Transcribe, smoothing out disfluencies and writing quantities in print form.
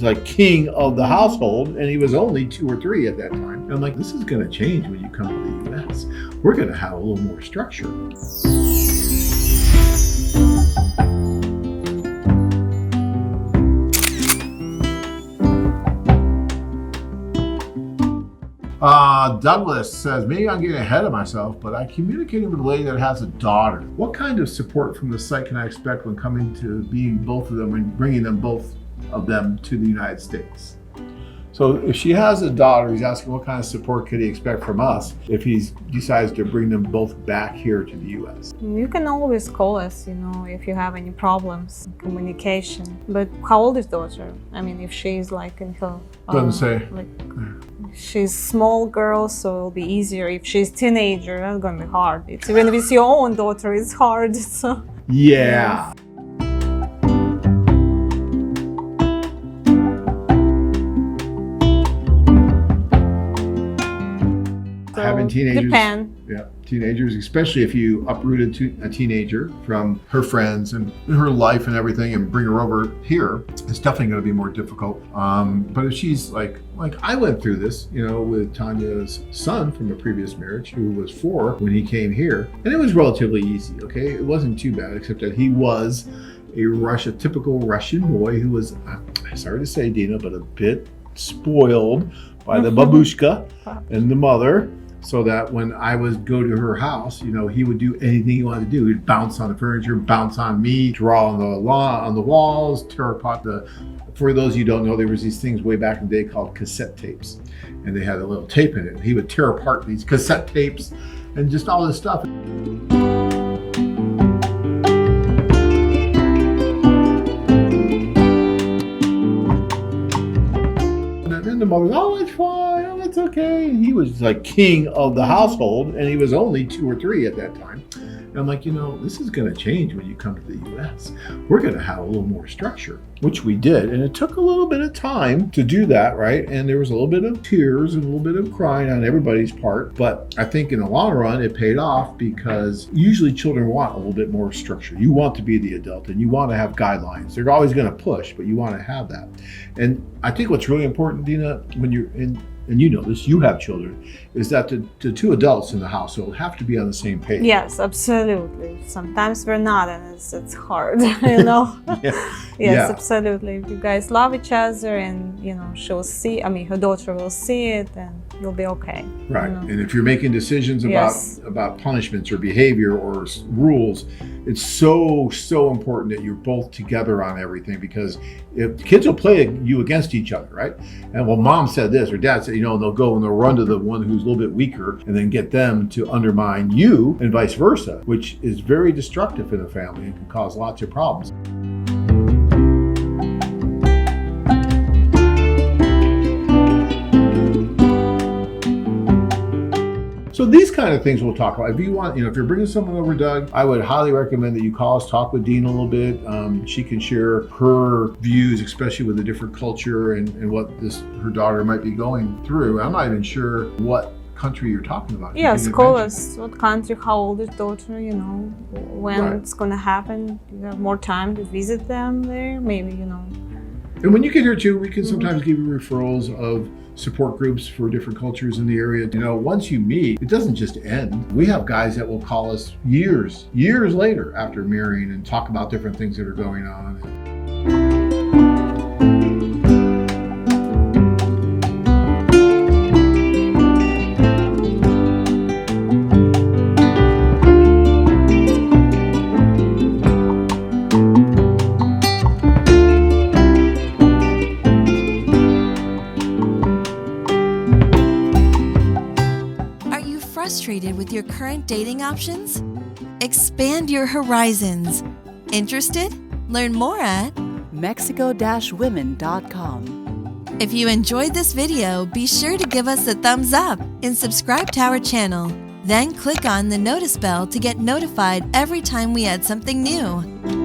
was like king of the household, and he was only 2 or 3 at that time. And I'm like, this is going to change when you come to the U.S. We're going to have a little more structure. Douglas says, maybe I'm getting ahead of myself, but I communicated with a lady that has a daughter. What kind of support from the site can I expect when coming to being both of them and bringing them both of them to the United States? So if she has a daughter, he's asking what kind of support could he expect from us if he decides to bring them both back here to the U.S. You can always call us, if you have any problems, communication. But how old is daughter? I mean, if she's like in her... Doesn't say. She's small girl, so it'll be easier. If she's teenager, that's gonna be hard. Even if it's your own daughter, it's hard. So. Yeah. Having teenagers, teenagers, especially if you uprooted a teenager from her friends and her life and everything and bring her over here, it's definitely going to be more difficult. But if she's like I went through this, with Tanya's son from a previous marriage who was 4 when he came here, and it was relatively easy. Okay, it wasn't too bad, except that he was a typical Russian boy who was, sorry to say, Dina, but a bit spoiled by the babushka and the mother. So that when I would go to her house, he would do anything he wanted to do. He'd bounce on the furniture, bounce on me, draw on the walls, tear apart for those of you who don't know, there was these things way back in the day called cassette tapes. And they had a little tape in it. He would tear apart these cassette tapes and just all this stuff. And the mother, oh, it's fine, oh, it's okay. And he was like king of the household, and he was only 2 or 3 at that time. And I'm like, this is going to change when you come to the U.S. We're going to have a little more structure, which we did. And it took a little bit of time to do that, right? And there was a little bit of tears and a little bit of crying on everybody's part. But I think in the long run, it paid off because usually children want a little bit more structure. You want to be the adult and you want to have guidelines. They're always going to push, but you want to have that. And I think what's really important, Dina, when you're in, and you know this, you have children, is that the 2 adults in the household have to be on the same page. Yes, absolutely. Sometimes we're not, and it's hard, Yes, absolutely. If you guys love each other and, she'll see, her daughter will see it, and you'll be okay. Right. And if you're making decisions about punishments or behavior or rules, it's so important that you're both together on everything, because if kids will play you against each other, right? And well, mom said this or dad said, they'll go and they'll run to the one who's a little bit weaker and then get them to undermine you and vice versa, which is very destructive in a family and can cause lots of problems. So these kind of things we'll talk about. If you want, if you're bringing someone over, Doug, I would highly recommend that you call us, talk with Dean a little bit. She can share her views, especially with a different culture and what her daughter might be going through. I'm not even sure what country you're talking about. Yes, call us. What country, how old is daughter, when it's going to happen. You have more time to visit them there, maybe, And when you get here too, we can sometimes give you referrals of support groups for different cultures in the area. Once you meet, it doesn't just end. We have guys that will call us years later after marrying and talk about different things that are going on. Frustrated with your current dating options? Expand your horizons. Interested? Learn more at Mexico-women.com. If you enjoyed this video, be sure to give us a thumbs up and subscribe to our channel. Then click on the notice bell to get notified every time we add something new.